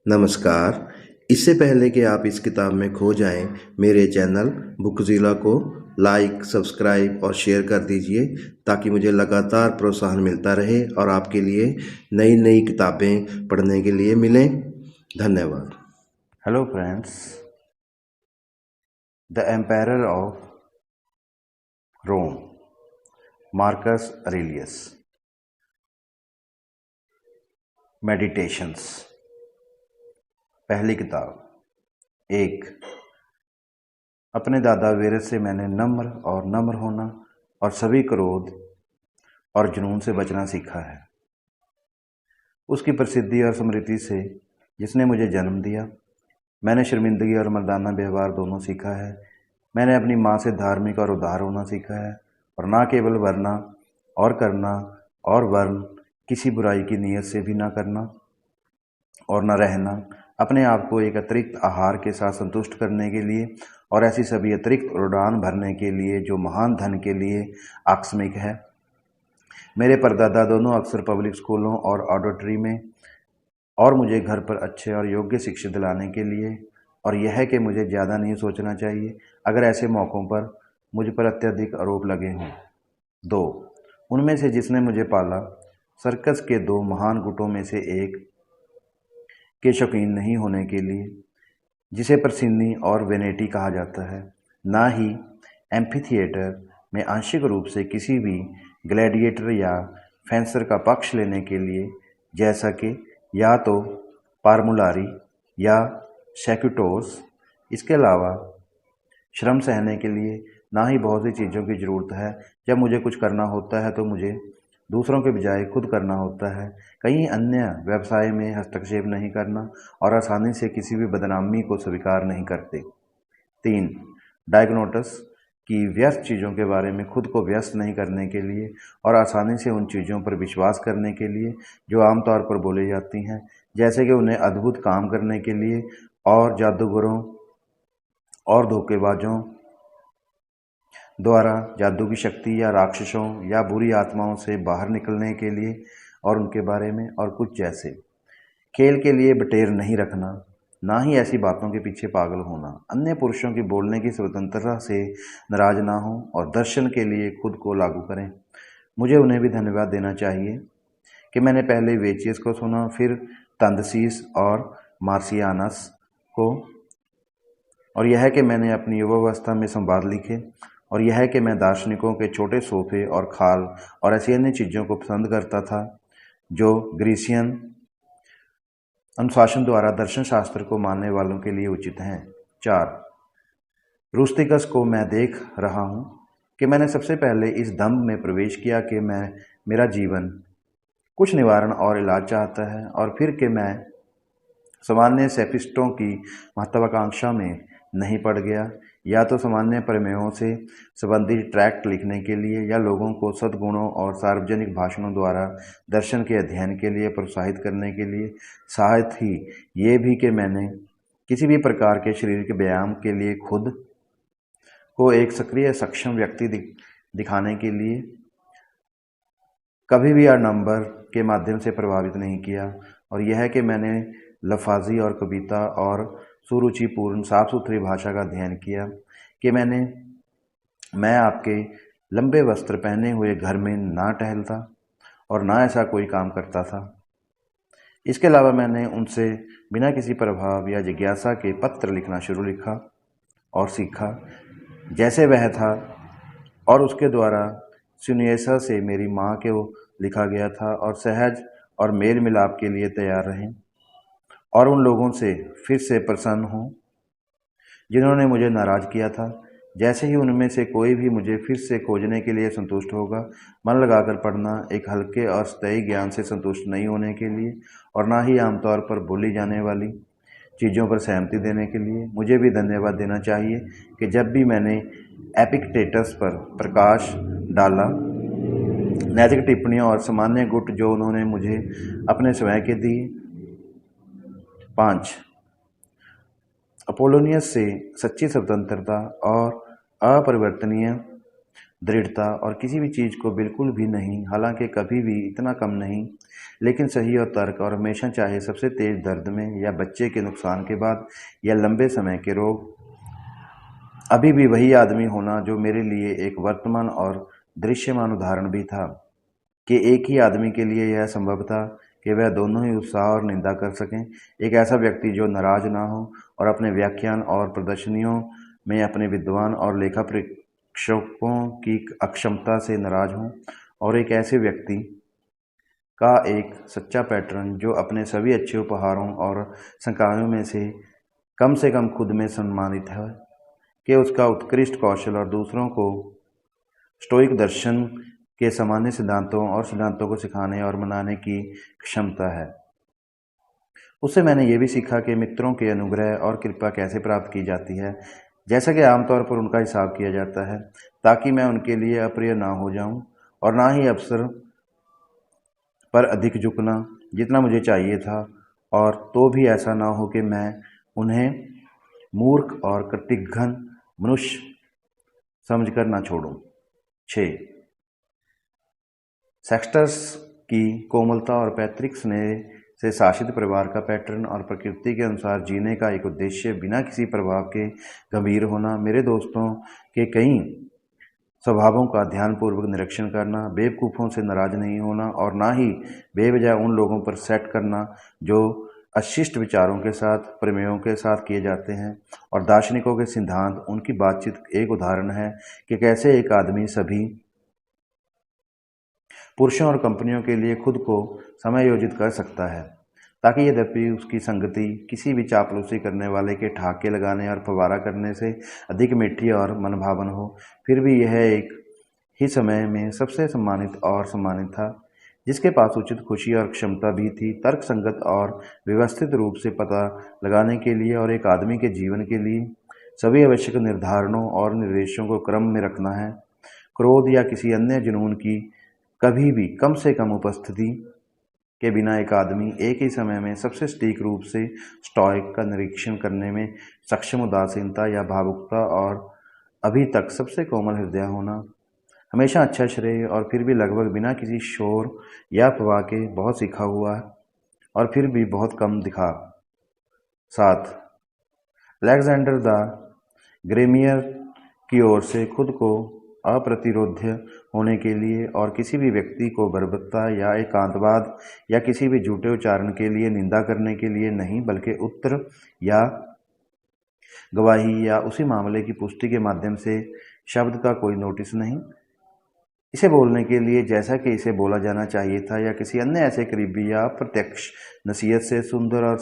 नमस्कार। इससे पहले कि आप इस किताब में खो जाएं, मेरे चैनल बुकज़िला को लाइक, सब्सक्राइब और शेयर कर दीजिए ताकि मुझे लगातार प्रोत्साहन मिलता रहे और आपके लिए नई-नई किताबें पढ़ने के लिए मिलें। धन्यवाद। Hello friends, the empire of Rome, Marcus Aurelius. Meditations. पहली किताब। एक। अपने दादा वीर से मैंने नम्र होना और सभी क्रोध और जुनून से बचना सीखा है। उसकी प्रसिद्धि और स्मृति से, जिसने मुझे जन्म दिया, मैंने शर्मिंदगी और मर्दाना व्यवहार दोनों सीखा है। मैंने अपनी माँ से धार्मिक और उदार होना सीखा है और ना केवल वरना और करना और वर्ण किसी बुराई की नीयत से भी ना करना और न रहना, अपने आप को एक अतिरिक्त आहार के साथ संतुष्ट करने के लिए और ऐसी सभी अतिरिक्त उड़ान भरने के लिए जो महान धन के लिए आकस्मिक है। मेरे परदादा दोनों अक्सर पब्लिक स्कूलों और ऑडिटरी में और मुझे घर पर अच्छे और योग्य शिक्षा दिलाने के लिए, और यह है कि मुझे ज़्यादा नहीं सोचना चाहिए अगर ऐसे मौक़ों पर मुझ पर अत्यधिक आरोप लगे हों। 2। उनमें से जिसने मुझे पाला, सर्कस के 2 महान गुटों में से एक के शौकीन नहीं होने के लिए, जिसे परसिनी और वेनेटी कहा जाता है, ना ही एम्फीथिएटर में आंशिक रूप से किसी भी ग्लैडिएटर या फेंसर का पक्ष लेने के लिए, जैसा कि या तो पार्मुलारी या सेक्यूटोस। इसके अलावा श्रम सहने के लिए ना ही बहुत सी चीज़ों की ज़रूरत है। जब मुझे कुछ करना होता है तो मुझे दूसरों के बजाय खुद करना होता है। कहीं अन्य व्यवसाय में हस्तक्षेप नहीं करना और आसानी से किसी भी बदनामी को स्वीकार नहीं करते। 3। डायग्नोटिस की व्यस्त चीज़ों के बारे में खुद को व्यस्त नहीं करने के लिए और आसानी से उन चीज़ों पर विश्वास करने के लिए जो आमतौर पर बोली जाती हैं, जैसे कि उन्हें अद्भुत काम करने के लिए और जादूगरों और धोखेबाजों द्वारा जादू की शक्ति या राक्षसों या बुरी आत्माओं से बाहर निकलने के लिए और उनके बारे में और कुछ जैसे। खेल के लिए बटेर नहीं रखना, ना ही ऐसी बातों के पीछे पागल होना, अन्य पुरुषों की बोलने की स्वतंत्रता से नाराज ना हो और दर्शन के लिए खुद को लागू करें। मुझे उन्हें भी धन्यवाद देना चाहिए कि मैंने पहले वेचियस को सुना, फिर तंदसीस और मार्सियानस को, और यह है कि मैंने अपनी युवावस्था में संवाद लिखे, और यह है कि मैं दार्शनिकों के छोटे सोफे और खाल और ऐसी अन्य चीज़ों को पसंद करता था जो ग्रीसियन अनुशासन द्वारा दर्शन शास्त्र को मानने वालों के लिए उचित हैं। 4। रूस्टिकस को मैं देख रहा हूँ कि मैंने सबसे पहले इस दंभ में प्रवेश किया कि मेरा जीवन कुछ निवारण और इलाज चाहता है, और फिर कि मैं सामान्य सेफिस्टों की महत्वाकांक्षा में नहीं पड़ गया, या तो सामान्य प्रमेयों से संबंधित ट्रैक्ट लिखने के लिए या लोगों को सद्गुणों और सार्वजनिक भाषणों द्वारा दर्शन के अध्ययन के लिए प्रोत्साहित करने के लिए, साथ ही ये भी कि मैंने किसी भी प्रकार के शारीरिक व्यायाम के लिए खुद को एक सक्रिय सक्षम व्यक्ति दिखाने के लिए कभी भी नंबर के माध्यम से प्रभावित नहीं किया, और यह है कि मैंने लफाजी और कविता और सुरुचिपूर्ण साफ सुथरी भाषा का अध्ययन किया कि मैं आपके लंबे वस्त्र पहने हुए घर में ना टहलता और ना ऐसा कोई काम करता था। इसके अलावा मैंने उनसे बिना किसी प्रभाव या जिज्ञासा के पत्र लिखना लिखा और सीखा जैसे वह था, और उसके द्वारा सुनियसा से मेरी माँ को लिखा गया था, और सहज और मेल मिलाप के लिए तैयार रहें और उन लोगों से फिर से प्रसन्न हों जिन्होंने मुझे नाराज़ किया था। जैसे ही उनमें से कोई भी मुझे फिर से खोजने के लिए संतुष्ट होगा, मन लगाकर पढ़ना, एक हल्के और स्थायी ज्ञान से संतुष्ट नहीं होने के लिए, और ना ही आमतौर पर बोली जाने वाली चीज़ों पर सहमति देने के लिए, मुझे भी धन्यवाद देना चाहिए कि जब भी मैंने एपिक्टेटस पर प्रकाश डाला, नैतिक टिप्पणियाँ और सामान्य गुट जो उन्होंने मुझे अपने स्वयं के दी। 5। अपोलोनियस से सच्ची स्वतंत्रता और अपरिवर्तनीय दृढ़ता और किसी भी चीज़ को बिल्कुल भी नहीं, हालांकि कभी भी इतना कम नहीं, लेकिन सही और तर्क, और हमेशा चाहे सबसे तेज दर्द में या बच्चे के नुकसान के बाद या लंबे समय के रोग, अभी भी वही आदमी होना जो मेरे लिए एक वर्तमान और दृश्यमान उदाहरण भी था कि एक ही आदमी के लिए यह संभव था कि वह दोनों ही उत्साह और निंदा कर सकें। एक ऐसा व्यक्ति जो नाराज ना हो और अपने व्याख्यान और प्रदर्शनियों में अपने विद्वान और लेखा परीक्षकों की अक्षमता से नाराज हो, और एक ऐसे व्यक्ति का एक सच्चा पैटर्न जो अपने सभी अच्छे उपहारों और संकायों में से कम खुद में सम्मानित है कि उसका उत्कृष्ट कौशल और दूसरों को स्टोइक दर्शन के सामान्य सिद्धांतों को सिखाने और मनाने की क्षमता है। उससे मैंने ये भी सीखा कि मित्रों के अनुग्रह और कृपा कैसे प्राप्त की जाती है, जैसा कि आमतौर पर उनका हिसाब किया जाता है, ताकि मैं उनके लिए अप्रिय ना हो जाऊं, और ना ही अवसर पर अधिक झुकना जितना मुझे चाहिए था, और तो भी ऐसा ना हो कि मैं उन्हें मूर्ख और कृतघ्न मनुष्य समझकर ना छोड़ूं। 6. सेक्सटस की कोमलता और पैतृक स्नेह से शासित परिवार का पैटर्न और प्रकृति के अनुसार जीने का एक उद्देश्य बिना किसी प्रभाव के गंभीर होना, मेरे दोस्तों के कई स्वभावों का ध्यानपूर्वक निरीक्षण करना, बेवकूफ़ों से नाराज नहीं होना और ना ही बेवजह उन लोगों पर सेट करना जो अशिष्ट विचारों के साथ, प्रमेयों के साथ किए जाते हैं, और दार्शनिकों के सिद्धांत उनकी बातचीत एक उदाहरण है कि कैसे एक आदमी सभी पुरुषों और कंपनियों के लिए खुद को समायोजित कर सकता है, ताकि यद्यपि उसकी संगति किसी भी चापलूसी करने वाले के ठहाके लगाने और फवारा करने से अधिक मीठी और मनभावन हो, फिर भी यह एक ही समय में सबसे सम्मानित और सम्मानित था, जिसके पास उचित खुशी और क्षमता भी थी तर्क संगत और व्यवस्थित रूप से पता लगाने के लिए और एक आदमी के जीवन के लिए सभी आवश्यक निर्धारणों और निर्देशों को क्रम में रखना है। क्रोध या किसी अन्य जुनून की कभी भी कम से कम उपस्थिति के बिना एक आदमी एक ही समय में सबसे सटीक रूप से स्टॉइक का निरीक्षण करने में सक्षम उदासीनता या भावुकता और अभी तक सबसे कोमल हृदय होना, हमेशा अच्छा श्रेय और फिर भी लगभग बिना किसी शोर या अफवाह के बहुत सीखा हुआ है और फिर भी बहुत कम दिखा। 7. अलेक्जेंडर द ग्रेमियर की ओर से खुद को अप्रतिरोध्य होने के लिए और किसी भी व्यक्ति को बर्बरता या एकांतवाद या किसी भी झूठे उच्चारण के लिए निंदा करने के लिए नहीं, बल्कि उत्तर या गवाही या उसी मामले की पुष्टि के माध्यम से शब्द का कोई नोटिस नहीं, इसे बोलने के लिए जैसा कि इसे बोला जाना चाहिए था, या किसी अन्य ऐसे करीबी या प्रत्यक्ष नसीहत से सुंदर और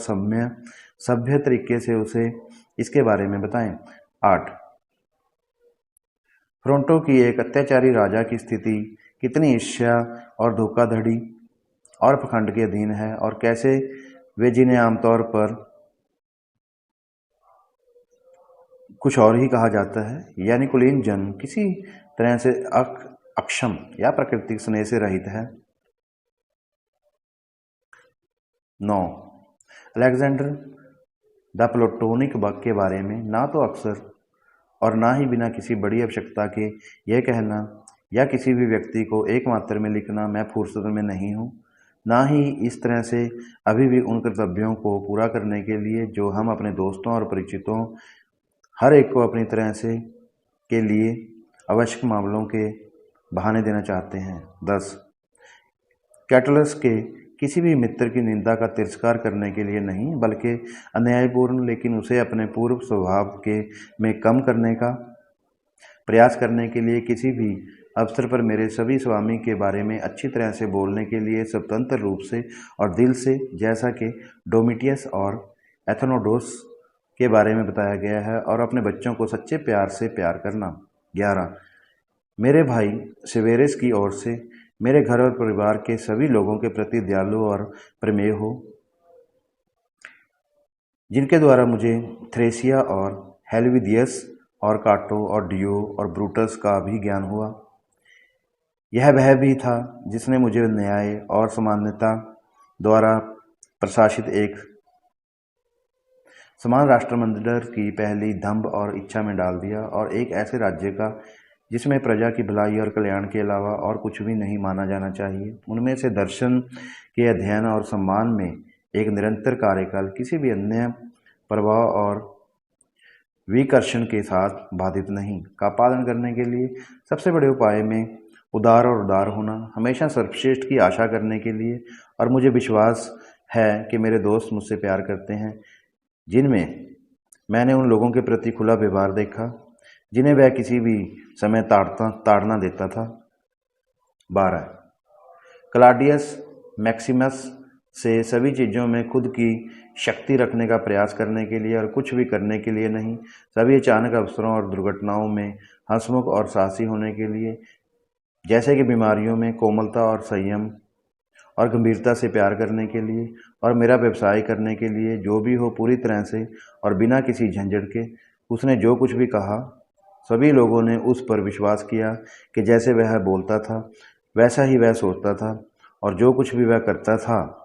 सभ्य तरीके से उसे इसके बारे में बताएं। 8. फ्रोंटो की एक अत्याचारी राजा की स्थिति कितनी ईर्ष्या और धोखाधड़ी और पखंड के अधीन है, और कैसे वे जिन्हें आमतौर पर कुछ और ही कहा जाता है, यानी कुलीन जन, किसी तरह से अक्षम या प्राकृतिक स्नेह से रहित है। 9. अलेक्जेंडर द प्लेटोनिक के बारे में ना तो अक्सर और ना ही बिना किसी बड़ी आवश्यकता के यह कहना या किसी भी व्यक्ति को एक मात्रा में लिखना मैं फुर्सत में नहीं हूँ, ना ही इस तरह से अभी भी उन कर्तव्यों को पूरा करने के लिए जो हम अपने दोस्तों और परिचितों हर एक को अपनी तरह से के लिए आवश्यक मामलों के बहाने देना चाहते हैं। 10. कैटलस के किसी भी मित्र की निंदा का तिरस्कार करने के लिए नहीं, बल्कि अन्यायपूर्ण लेकिन उसे अपने पूर्व स्वभाव के में कम करने का प्रयास करने के लिए किसी भी अवसर पर मेरे सभी स्वामी के बारे में अच्छी तरह से बोलने के लिए स्वतंत्र रूप से और दिल से, जैसा कि डोमिटियस और एथनोडोस के बारे में बताया गया है, और अपने बच्चों को सच्चे प्यार से प्यार करना। 11. मेरे भाई सेवेरस की ओर से मेरे घर और परिवार के सभी लोगों के प्रति दयालु और प्रमेय हो, जिनके द्वारा मुझे थ्रेसिया और हेल्विदियस और काटो और डियो और ब्रूटस का भी ज्ञान हुआ। यह वह भी था जिसने मुझे न्याय और समानता द्वारा प्रशासित एक समान राष्ट्रमंडल की पहली दंभ और इच्छा में डाल दिया, और एक ऐसे राज्य का जिसमें प्रजा की भलाई और कल्याण के अलावा और कुछ भी नहीं माना जाना चाहिए। उनमें से दर्शन के अध्ययन और सम्मान में एक निरंतर कार्यकाल किसी भी अन्य प्रभाव और विकर्षण के साथ बाधित नहीं का पालन करने के लिए सबसे बड़े उपाय में उदार और उदार होना, हमेशा सर्वश्रेष्ठ की आशा करने के लिए। और मुझे विश्वास है कि मेरे दोस्त मुझसे प्यार करते हैं, जिनमें मैंने उन लोगों के प्रति खुला व्यवहार देखा जिन्हें वह किसी भी समय ताड़ना देता था। 12 क्लाडियस मैक्सिमस से सभी चीज़ों में खुद की शक्ति रखने का प्रयास करने के लिए और कुछ भी करने के लिए नहीं, सभी अचानक अवसरों और दुर्घटनाओं में हंसमुख और साहसी होने के लिए, जैसे कि बीमारियों में कोमलता और संयम और गंभीरता से प्यार करने के लिए, और मेरा व्यवसाय करने के लिए जो भी हो पूरी तरह से और बिना किसी झंझट के। उसने जो कुछ भी कहा सभी लोगों ने उस पर विश्वास किया कि जैसे वह बोलता था वैसा ही वह सोचता था, और जो कुछ भी वह करता था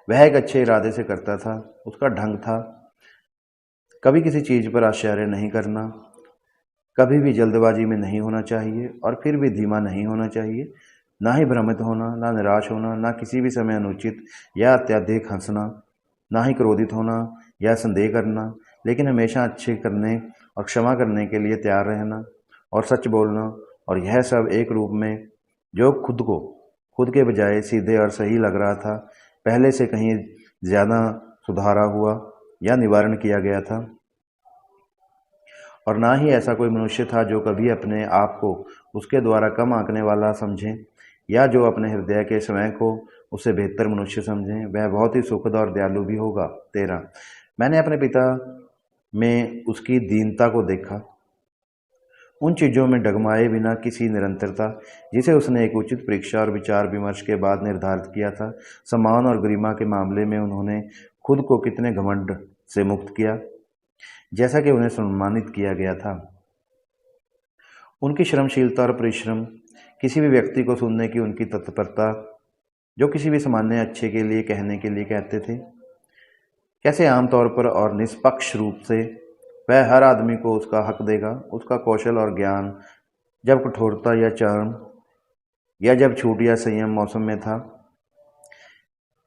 वह एक अच्छे इरादे से करता था। उसका ढंग था कभी किसी चीज़ पर आश्चर्य नहीं करना, कभी भी जल्दबाजी में नहीं होना चाहिए और फिर भी धीमा नहीं होना चाहिए, ना ही भ्रमित होना, ना निराश होना, ना किसी भी समय अनुचित या अत्यधिक हंसना, ना ही क्रोधित होना या संदेह करना, लेकिन हमेशा अच्छे करने और क्षमा करने के लिए तैयार रहना और सच बोलना। और यह सब एक रूप में जो खुद के बजाय सीधे और सही लग रहा था, पहले से कहीं ज़्यादा सुधारा हुआ या निवारण किया गया था। और ना ही ऐसा कोई मनुष्य था जो कभी अपने आप को उसके द्वारा कम आंकने वाला समझे, या जो अपने हृदय के स्वयं को उससे बेहतर मनुष्य समझें। वह बहुत ही सुखद और दयालु भी होगा। 13 मैंने अपने पिता में उसकी दीनता को देखा, उन चीज़ों में डगमाए बिना किसी निरंतरता जिसे उसने एक उचित परीक्षा और विचार विमर्श के बाद निर्धारित किया था। सम्मान और गरिमा के मामले में उन्होंने खुद को कितने घमंड से मुक्त किया, जैसा कि उन्हें सम्मानित किया गया था। उनकी श्रमशीलता और परिश्रम, किसी भी व्यक्ति को सुनने की उनकी तत्परता, जो किसी भी सामान्य अच्छे के लिए कहने के लिए कहते थे, कैसे आमतौर पर और निष्पक्ष रूप से वह हर आदमी को उसका हक देगा। उसका कौशल और ज्ञान जब कठोरता या चरम या जब छूट या संयम मौसम में था,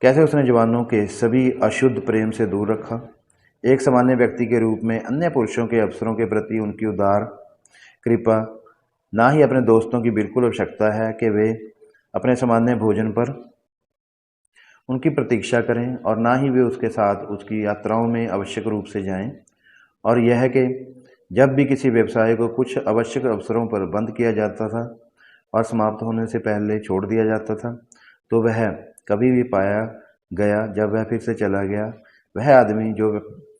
कैसे उसने जवानों के सभी अशुद्ध प्रेम से दूर रखा। एक सामान्य व्यक्ति के रूप में अन्य पुरुषों के अवसरों के प्रति उनकी उदार कृपा, ना ही अपने दोस्तों की बिल्कुल आवश्यकता है कि वे अपने सामान्य भोजन पर उनकी प्रतीक्षा करें, और ना ही वे उसके साथ उसकी यात्राओं में आवश्यक रूप से जाएं। और यह है कि जब भी किसी व्यवसाय को कुछ आवश्यक अवसरों पर बंद किया जाता था और समाप्त होने से पहले छोड़ दिया जाता था, तो वह कभी भी पाया गया जब वह फिर से चला गया वह आदमी जो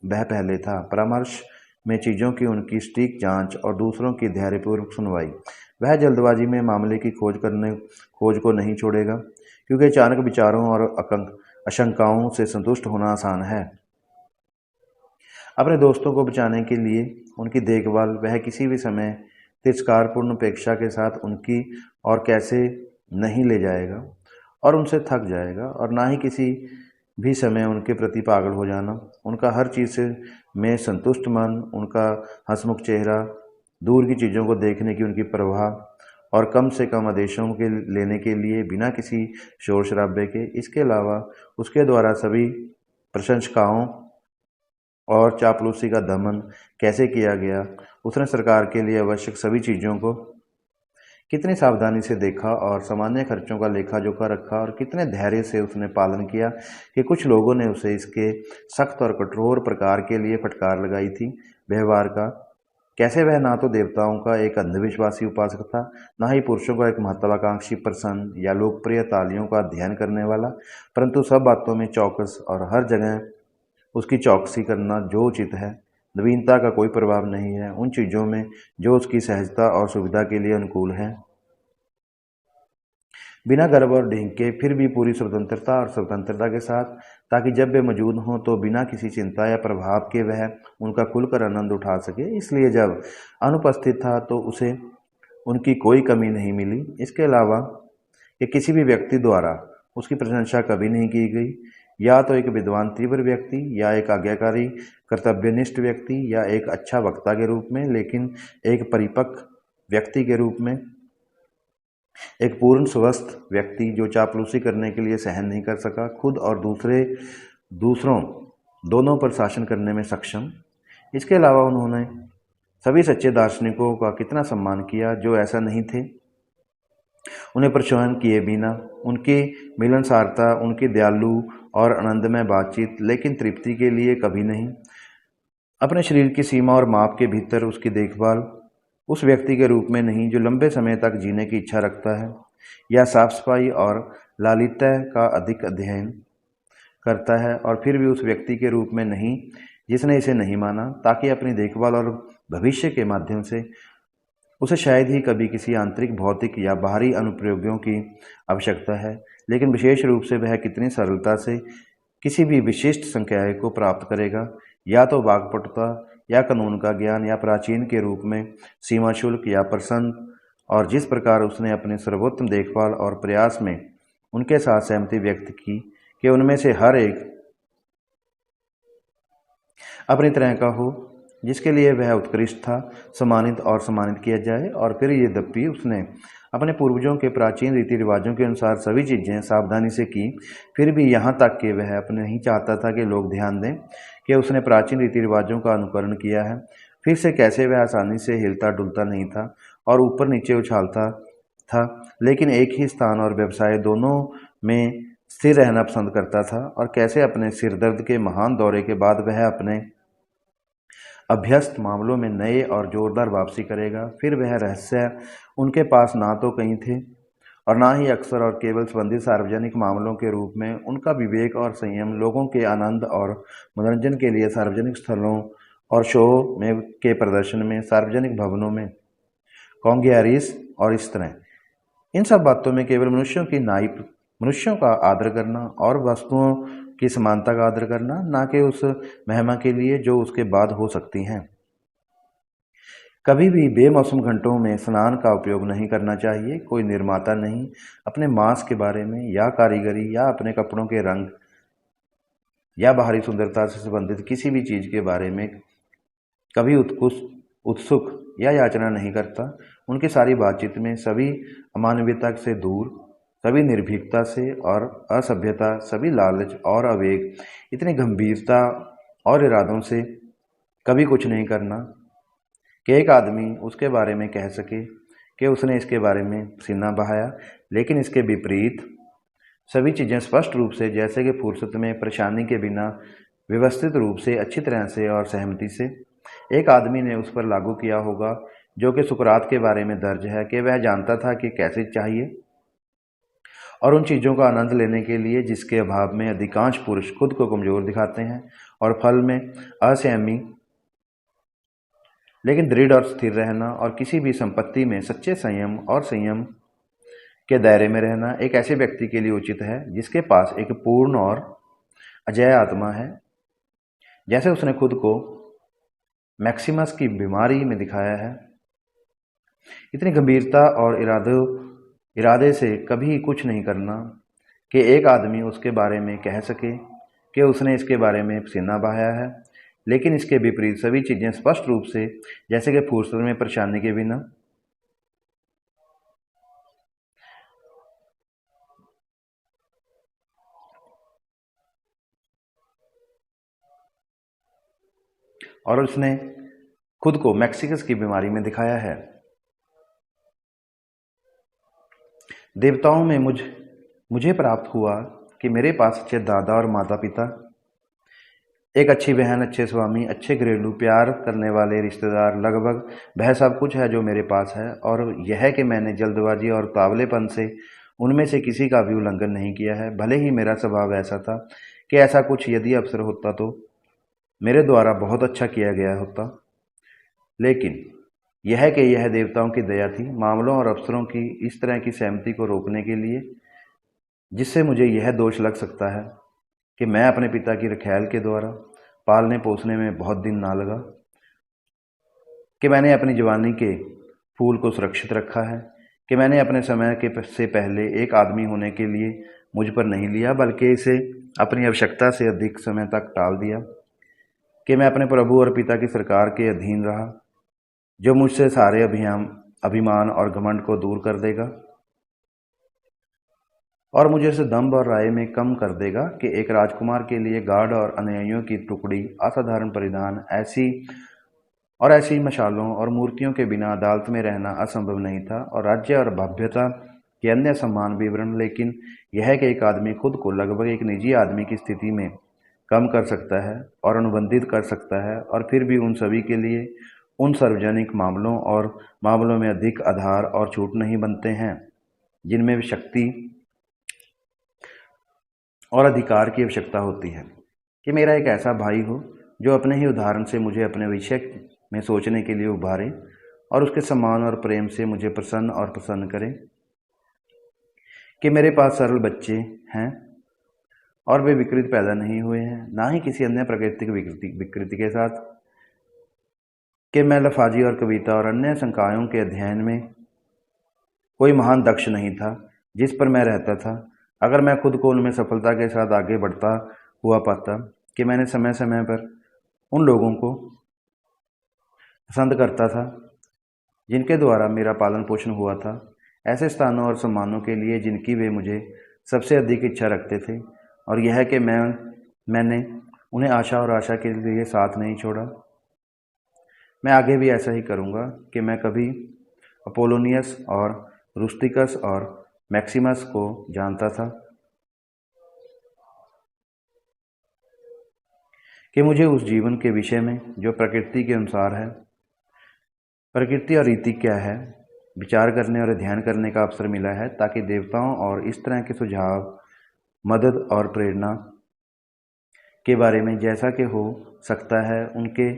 वह पहले था। परामर्श में चीज़ों की उनकी सटीक जांच और दूसरों की धैर्यपूर्वक सुनवाई। वह जल्दबाजी में मामले की खोज को नहीं छोड़ेगा, क्योंकि अचानक विचारों और आशंकाओं से संतुष्ट होना आसान है। अपने दोस्तों को बचाने के लिए उनकी देखभाल वह किसी भी समय तिरस्कारपूर्ण अपेक्षा के साथ उनकी और कैसे नहीं ले जाएगा और उनसे थक जाएगा, और ना ही किसी भी समय उनके प्रति पागल हो जाना। उनका हर चीज़ से में संतुष्ट मन, उनका हंसमुख चेहरा, दूर की चीज़ों को देखने की उनकी प्रवाह और कम से कम आदेशों के लेने के लिए बिना किसी शोर शराबे के। इसके अलावा उसके द्वारा सभी प्रशंसकाओं और चापलूसी का दमन कैसे किया गया। उसने सरकार के लिए आवश्यक सभी चीज़ों को कितनी सावधानी से देखा और सामान्य खर्चों का लेखा जोखा रखा, और कितने धैर्य से उसने पालन किया कि कुछ लोगों ने उसे इसके सख्त और कठोर प्रकार के लिए फटकार लगाई थी। व्यवहार का कैसे वह ना तो देवताओं का एक अंधविश्वासी उपासक था, ना ही पुरुषों का एक महत्वाकांक्षी प्रसन्न या लोकप्रिय तालियों का अध्ययन करने वाला, परंतु सब बातों में चौकस और हर जगह उसकी चौकसी करना जो उचित है। नवीनता का कोई प्रभाव नहीं है उन चीज़ों में जो उसकी सहजता और सुविधा के लिए अनुकूल है। बिना गर्व और ढींग के, फिर भी पूरी स्वतंत्रता और स्वतंत्रता के साथ, ताकि जब वे मौजूद हों तो बिना किसी चिंता या प्रभाव के वह उनका खुलकर आनंद उठा सके। इसलिए जब अनुपस्थित था तो उसे उनकी कोई कमी नहीं मिली। इसके अलावा कि किसी भी व्यक्ति द्वारा उसकी प्रशंसा कभी नहीं की गई या तो एक विद्वान तीव्र व्यक्ति, या एक आज्ञाकारी कर्तव्यनिष्ठ व्यक्ति, या एक अच्छा वक्ता के रूप में, लेकिन एक परिपक्व व्यक्ति के रूप में, एक पूर्ण स्वस्थ व्यक्ति जो चापलूसी करने के लिए सहन नहीं कर सका, खुद और दूसरों दोनों पर शासन करने में सक्षम। इसके अलावा उन्होंने सभी सच्चे दार्शनिकों का कितना सम्मान किया जो ऐसा नहीं थे, उन्हें प्रशोभन किए बिना। उनकी मिलनसारता, उनकी दयालु और आनंदमय बातचीत, लेकिन तृप्ति के लिए कभी नहीं। अपने शरीर की सीमा और माप के भीतर उसकी देखभाल, उस व्यक्ति के रूप में नहीं जो लंबे समय तक जीने की इच्छा रखता है, या साफ सफाई और लालित्य का अधिक अध्ययन करता है, और फिर भी उस व्यक्ति के रूप में नहीं जिसने इसे नहीं माना, ताकि अपनी देखभाल और भविष्य के माध्यम से उसे शायद ही कभी किसी आंतरिक भौतिक या बाहरी अनुप्रयोगों की आवश्यकता है, लेकिन विशेष रूप से वह कितनी सरलता से किसी भी विशिष्ट संकाय को प्राप्त करेगा, या तो वाक्पटुता, या कानून का ज्ञान, या प्राचीन के रूप में सीमा शुल्क, या प्रसन्न, और जिस प्रकार उसने अपने सर्वोत्तम देखभाल और प्रयास में उनके साथ सहमति व्यक्त की कि उनमें से हर एक अपनी तरह का हो, जिसके लिए वह उत्कृष्ट था, सम्मानित और सम्मानित किया जाए। और फिर यद्यपि उसने अपने पूर्वजों के प्राचीन रीति रिवाजों के अनुसार सभी चीज़ें सावधानी से की, फिर भी यहाँ तक कि वह अपने नहीं चाहता था कि लोग ध्यान दें कि उसने प्राचीन रीति रिवाजों का अनुकरण किया है। फिर से कैसे वह आसानी से हिलता डुलता नहीं था और ऊपर नीचे उछालता था, लेकिन एक ही स्थान और व्यवसाय दोनों में स्थिर रहना पसंद करता था, और कैसे अपने सिरदर्द के महान दौरे के बाद वह अपने अभ्यस्त मामलों में नए और जोरदार वापसी करेगा। फिर वह रहस्य उनके पास ना तो कहीं थे और ना ही अक्सर और केवल संबंधित सार्वजनिक मामलों के रूप में। उनका विवेक और संयम लोगों के आनंद और मनोरंजन के लिए सार्वजनिक स्थलों और शो में के प्रदर्शन में, सार्वजनिक भवनों में, कॉन्ग्रेस और इस तरह, इन सब बातों में केवल मनुष्यों का आदर करना और वस्तुओं की समानता का आदर करना, ना कि उस महिमा के लिए जो उसके बाद हो सकती हैं। कभी भी बेमौसम घंटों में स्नान का उपयोग नहीं करना चाहिए। कोई निर्माता नहीं अपने मांस के बारे में, या कारीगरी, या अपने कपड़ों के रंग, या बाहरी सुंदरता से संबंधित किसी भी चीज़ के बारे में कभी उत्सुक या याचना नहीं करता। उनकी सारी बातचीत में सभी अमानवीयता से दूर, सभी निर्भीकता से और असभ्यता, सभी लालच और आवेग, इतनी गंभीरता और इरादों से कभी कुछ नहीं करना कि एक आदमी उसके बारे में कह सके कि उसने इसके बारे में पसीना बहाया। लेकिन इसके विपरीत सभी चीज़ें स्पष्ट रूप से, जैसे कि फुर्सत में, परेशानी के बिना, व्यवस्थित रूप से, अच्छी तरह से और सहमति से एक आदमी ने उस पर लागू किया होगा, जो कि सुकरात के बारे में दर्ज है कि वह जानता था कि कैसे चाहिए, और उन चीज़ों का आनंद लेने के लिए जिसके अभाव में अधिकांश पुरुष खुद को कमज़ोर दिखाते हैं, और फल में असंयमी लेकिन दृढ़ और स्थिर रहना, और किसी भी संपत्ति में सच्चे संयम और संयम के दायरे में रहना एक ऐसे व्यक्ति के लिए उचित है जिसके पास एक पूर्ण और अजेय आत्मा है, जैसे उसने खुद को मैक्सिमस की बीमारी में दिखाया है। इतनी गंभीरता और इरादे से कभी कुछ नहीं करना कि एक आदमी उसके बारे में कह सके कि उसने इसके बारे में पसीना बहाया है, लेकिन इसके विपरीत सभी चीज़ें स्पष्ट रूप से, जैसे कि फुर्सत में, परेशानी के बिना, और उसने खुद को मैक्सिकस की बीमारी में दिखाया है। देवताओं में मुझे प्राप्त हुआ कि मेरे पास अच्छे दादा और माता पिता, एक अच्छी बहन, अच्छे स्वामी, अच्छे घरेलू, प्यार करने वाले रिश्तेदार, लगभग वह सब कुछ है जो मेरे पास है, और यह है कि मैंने जल्दबाजी और तावलेपन से उनमें से किसी का भी उल्लंघन नहीं किया है। भले ही मेरा स्वभाव ऐसा था कि ऐसा कुछ यदि अवसर होता तो मेरे द्वारा बहुत अच्छा किया गया होता, लेकिन यह कि यह देवताओं की दया थी मामलों और अफसरों की इस तरह की सहमति को रोकने के लिए, जिससे मुझे यह दोष लग सकता है कि मैं अपने पिता की रखैल के द्वारा पालने पोसने में बहुत दिन ना लगा, कि मैंने अपनी जवानी के फूल को सुरक्षित रखा है, कि मैंने अपने समय के से पहले एक आदमी होने के लिए मुझ पर नहीं लिया, बल्कि इसे अपनी आवश्यकता से अधिक समय तक टाल दिया कि मैं अपने प्रभु और पिता की सरकार के अधीन रहा, जो मुझसे सारे अभिमान और घमंड को दूर कर देगा और मुझे उस दंभ और राय में कम कर देगा कि एक राजकुमार के लिए गार्ड और अनुयायियों की टुकड़ी, असाधारण परिधान, ऐसी मशालों और मूर्तियों के बिना अदालत में रहना असंभव नहीं था, और राज्य और भव्यता के अन्य सम्मान विवरण। लेकिन यह कि एक आदमी खुद को लगभग एक निजी आदमी की स्थिति में कम कर सकता है और अनुबंधित कर सकता है, और फिर भी उन सभी के लिए उन सार्वजनिक मामलों में अधिक आधार और छूट नहीं बनते हैं जिनमें शक्ति और अधिकार की आवश्यकता होती है। कि मेरा एक ऐसा भाई हो जो अपने ही उदाहरण से मुझे अपने विषय में सोचने के लिए उभारे और उसके सम्मान और प्रेम से मुझे प्रसन्न करे। कि मेरे पास सरल बच्चे हैं और वे विकृत पैदा नहीं हुए हैं, ना ही किसी अन्य प्राकृतिक विकृति के साथ। कि मैं लफाजी और कविता और अन्य संकायों के अध्ययन में कोई महान दक्ष नहीं था जिस पर मैं रहता था, अगर मैं खुद को उनमें सफलता के साथ आगे बढ़ता हुआ पाता। कि मैंने समय समय पर उन लोगों को पसंद करता था जिनके द्वारा मेरा पालन पोषण हुआ था, ऐसे स्थानों और सम्मानों के लिए जिनकी वे मुझे सबसे अधिक इच्छा रखते थे, और यह कि मैंने उन्हें आशा के लिए साथ नहीं छोड़ा। मैं आगे भी ऐसा ही करूँगा। कि मैं कभी अपोलोनियस और रुस्टिकस और मैक्सिमस को जानता था। कि मुझे उस जीवन के विषय में जो प्रकृति के अनुसार है, प्रकृति और रीति क्या है, विचार करने और अध्ययन करने का अवसर मिला है, ताकि देवताओं और इस तरह के सुझाव, मदद और प्रेरणा के बारे में जैसा कि हो सकता है उनके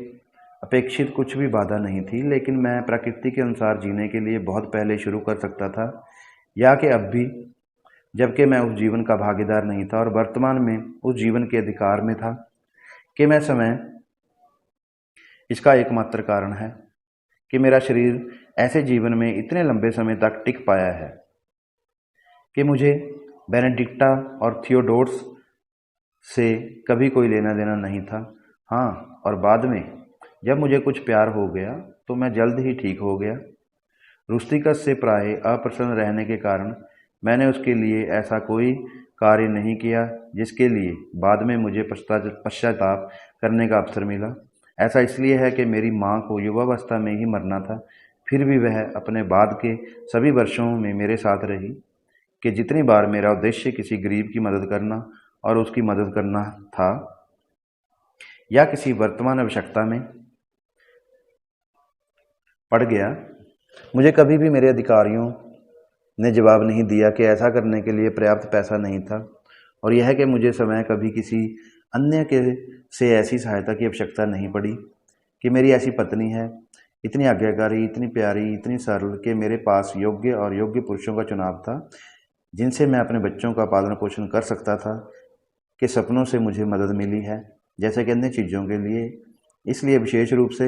अपेक्षित कुछ भी बाधा नहीं थी। लेकिन मैं प्रकृति के अनुसार जीने के लिए बहुत पहले शुरू कर सकता था, या कि अब भी, जबकि मैं उस जीवन का भागीदार नहीं था और वर्तमान में उस जीवन के अधिकार में था। कि मैं समय इसका एकमात्र कारण है कि मेरा शरीर ऐसे जीवन में इतने लंबे समय तक टिक पाया है। कि मुझे बेनेडिक्टा और थियोडोरस से कभी कोई लेना देना नहीं था। हाँ, और बाद में जब मुझे कुछ प्यार हो गया तो मैं जल्द ही ठीक हो गया। रुस्टिकस से प्राय अप्रसन्न रहने के कारण मैंने उसके लिए ऐसा कोई कार्य नहीं किया जिसके लिए बाद में मुझे पश्चाताप करने का अवसर मिला। ऐसा इसलिए है कि मेरी माँ को युवावस्था में ही मरना था, फिर भी वह अपने बाद के सभी वर्षों में मेरे साथ रही। कि जितनी बार मेरा उद्देश्य किसी गरीब की मदद करना और उसकी मदद करना था, या किसी वर्तमान आवश्यकता में पड़ गया, मुझे कभी भी मेरे अधिकारियों ने जवाब नहीं दिया कि ऐसा करने के लिए पर्याप्त पैसा नहीं था, और यह कि मुझे समय कभी किसी अन्य के से ऐसी सहायता की आवश्यकता नहीं पड़ी। कि मेरी ऐसी पत्नी है, इतनी आज्ञाकारी, इतनी प्यारी, इतनी सरल, कि मेरे पास योग्य पुरुषों का चुनाव था जिनसे मैं अपने बच्चों का पालन पोषण कर सकता था। कि सपनों से मुझे मदद मिली है जैसे कि अन्य चीज़ों के लिए, इसलिए विशेष रूप से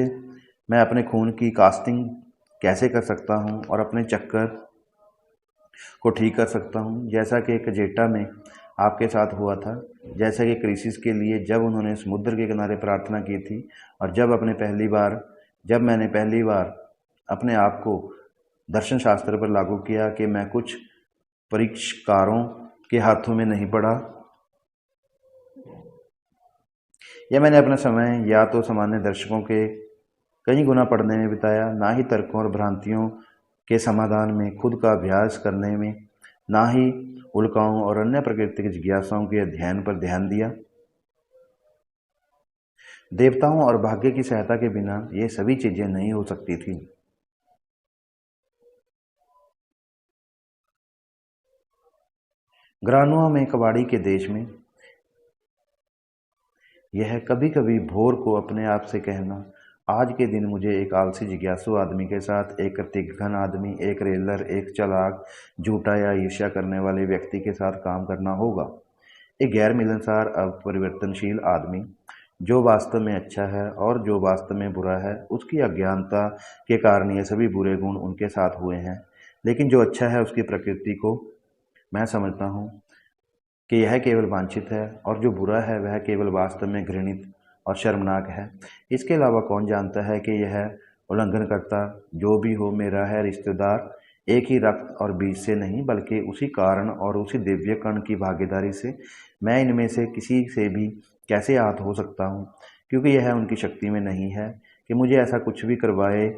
मैं अपने खून की कास्टिंग कैसे कर सकता हूँ और अपने चक्कर को ठीक कर सकता हूँ, जैसा कि कजेटा में आपके साथ हुआ था। जैसे कि क्रिसिस के लिए जब उन्होंने समुद्र के किनारे प्रार्थना की थी, और जब मैंने पहली बार अपने आप को दर्शन शास्त्र पर लागू किया कि मैं कुछ परीक्षकारों के हाथों में नहीं पड़ा, या मैंने अपना समय या तो सामान्य दर्शकों के कई गुना पढ़ने में बिताया, ना ही तर्कों और भ्रांतियों के समाधान में खुद का अभ्यास करने में, ना ही उल्काओं और अन्य प्राकृतिक जिज्ञासाओं के अध्ययन पर ध्यान दिया। देवताओं और भाग्य की सहायता के बिना ये सभी चीजें नहीं हो सकती थी। ग्रानुआ में कबाड़ी के देश में यह कभी कभी भोर को अपने आप से कहना, आज के दिन मुझे एक आलसी जिज्ञासु आदमी के साथ, एक कृतघ्न आदमी, एक रेलर, एक चालाक, झूठा या ईर्ष्या करने वाले व्यक्ति के साथ काम करना होगा। एक गैर मिलनसार, अपरिवर्तनशील आदमी जो वास्तव में अच्छा है और जो वास्तव में बुरा है, उसकी अज्ञानता के कारण ये सभी बुरे गुण उनके साथ हुए हैं। लेकिन जो अच्छा है उसकी प्रकृति को मैं समझता हूँ, कि यह केवल वांछित है और जो बुरा है वह केवल वास्तव में घृणित और शर्मनाक है। इसके अलावा कौन जानता है कि यह उल्लंघनकर्ता जो भी हो मेरा है रिश्तेदार, एक ही रक्त और बीज से नहीं बल्कि उसी कारण और उसी दिव्य कण की भागीदारी से। मैं इनमें से किसी से भी कैसे आहत हो सकता हूँ, क्योंकि यह उनकी शक्ति में नहीं है कि मुझे ऐसा कुछ भी करवाए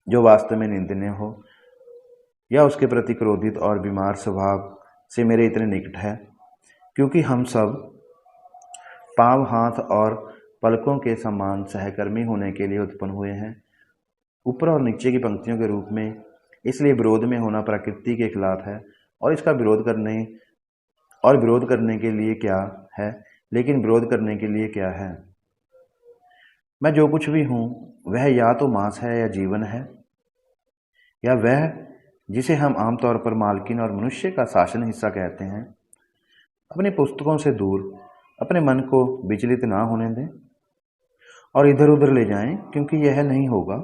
जो वास्तव में निंदनीय हो या उसके प्रति क्रोधित और बीमार स्वभाव से मेरे इतने निकट है, क्योंकि हम सब पाँव, हाथ और पलकों के समान सहकर्मी होने के लिए उत्पन्न हुए हैं, ऊपर और नीचे की पंक्तियों के रूप में। इसलिए विरोध में होना प्रकृति के खिलाफ है और इसका विरोध करने के लिए क्या है, लेकिन विरोध करने के लिए क्या है। मैं जो कुछ भी हूँ वह या तो मांस है या जीवन है, या वह जिसे हम आमतौर पर मालकिन और मनुष्य का शासन हिस्सा कहते हैं। अपनी पुस्तकों से दूर अपने मन को विचलित ना होने दें और इधर उधर ले जाएं, क्योंकि यह नहीं होगा।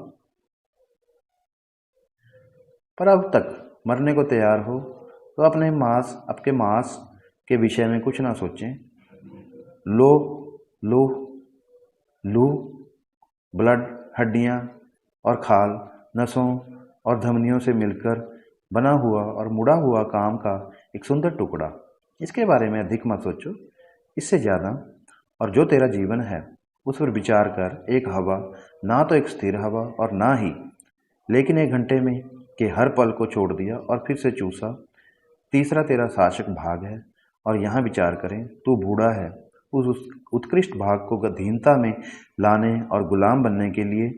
पर अब तक मरने को तैयार हो तो आपके मांस के विषय में कुछ ना सोचें। लूह, ब्लड, हड्डियां और खाल, नसों और धमनियों से मिलकर बना हुआ और मुड़ा हुआ काम का एक सुंदर टुकड़ा। इसके बारे में अधिक मत सोचो, इससे ज़्यादा। और जो तेरा जीवन है उस पर विचार कर। एक हवा, ना तो एक स्थिर हवा और ना ही लेकिन 1 घंटे में कि हर पल को छोड़ दिया और फिर से चूसा। तीसरा तेरा शासक भाग है और यहाँ विचार करें, तू बूढ़ा है। उस उत्कृष्ट भाग को गधीनता में लाने और गुलाम बनने के लिए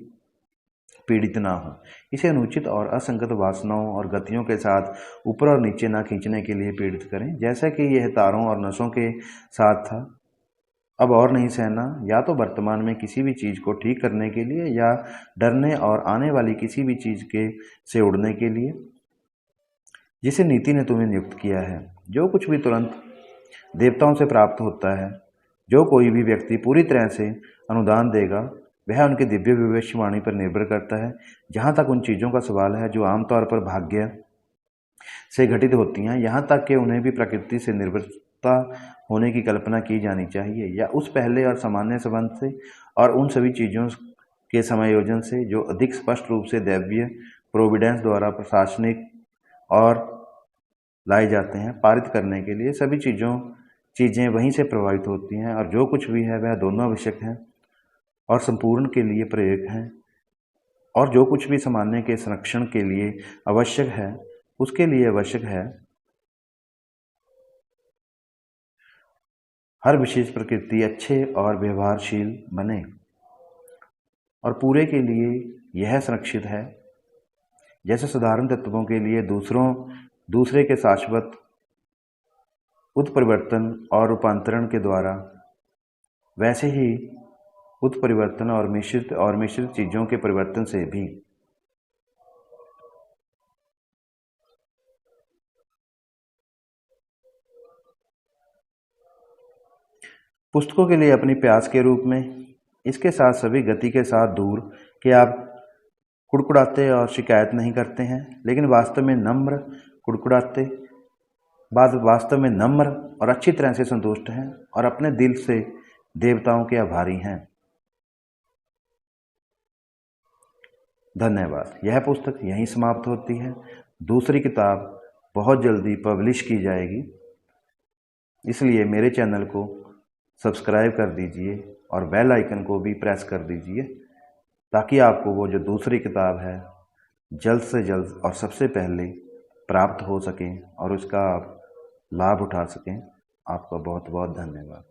पीड़ित ना हो। इसे अनुचित और असंगत वासनाओं और गतियों के साथ ऊपर और नीचे ना खींचने के लिए पीड़ित करें, जैसा कि यह तारों और नसों के साथ था। अब और नहीं सहना, या तो वर्तमान में किसी भी चीज़ को ठीक करने के लिए या डरने और आने वाली किसी भी चीज़ के से उड़ने के लिए जिसे नीति ने तुम्हें नियुक्त किया है। जो कुछ भी तुरंत देवताओं से प्राप्त होता है, जो कोई भी व्यक्ति पूरी तरह से अनुदान देगा, वह उनकी दिव्य भविष्यवाणी पर निर्भर करता है। जहाँ तक उन चीज़ों का सवाल है जो आमतौर पर भाग्य से घटित होती हैं, यहाँ तक कि उन्हें भी प्रकृति से निर्भरता होने की कल्पना की जानी चाहिए, या उस पहले और सामान्य संबंध से और उन सभी चीज़ों के समायोजन से जो अधिक स्पष्ट रूप से दैवीय प्रोविडेंस द्वारा प्रशासनिक और लाए जाते हैं। पारित करने के लिए सभी चीज़ें वहीं से प्रभावित होती हैं, और जो कुछ भी है वह दोनों आवश्यक हैं और संपूर्ण के लिए प्रयोग हैं, और जो कुछ भी सामान्य के संरक्षण के लिए आवश्यक है उसके लिए आवश्यक है। हर विशेष प्रकृति अच्छे और व्यवहारशील बने और पूरे के लिए यह संरक्षित है। जैसे साधारण तत्वों के लिए दूसरे के शाश्वत उत्परिवर्तन और रूपांतरण के द्वारा, वैसे ही उत्परिवर्तन और मिश्रित चीज़ों के परिवर्तन से भी। पुस्तकों के लिए अपनी प्यास के रूप में, इसके साथ सभी गति के साथ दूर कि आप कुड़कुड़ाते और शिकायत नहीं करते हैं, लेकिन वास्तव में नम्र और अच्छी तरह से संतुष्ट हैं और अपने दिल से देवताओं के आभारी हैं। धन्यवाद। यह पुस्तक यहीं समाप्त होती है। दूसरी किताब बहुत जल्दी पब्लिश की जाएगी, इसलिए मेरे चैनल को सब्सक्राइब कर दीजिए और बेल आइकन को भी प्रेस कर दीजिए, ताकि आपको वो जो दूसरी किताब है जल्द से जल्द और सबसे पहले प्राप्त हो सकें और उसका आप लाभ उठा सकें। आपका बहुत बहुत धन्यवाद।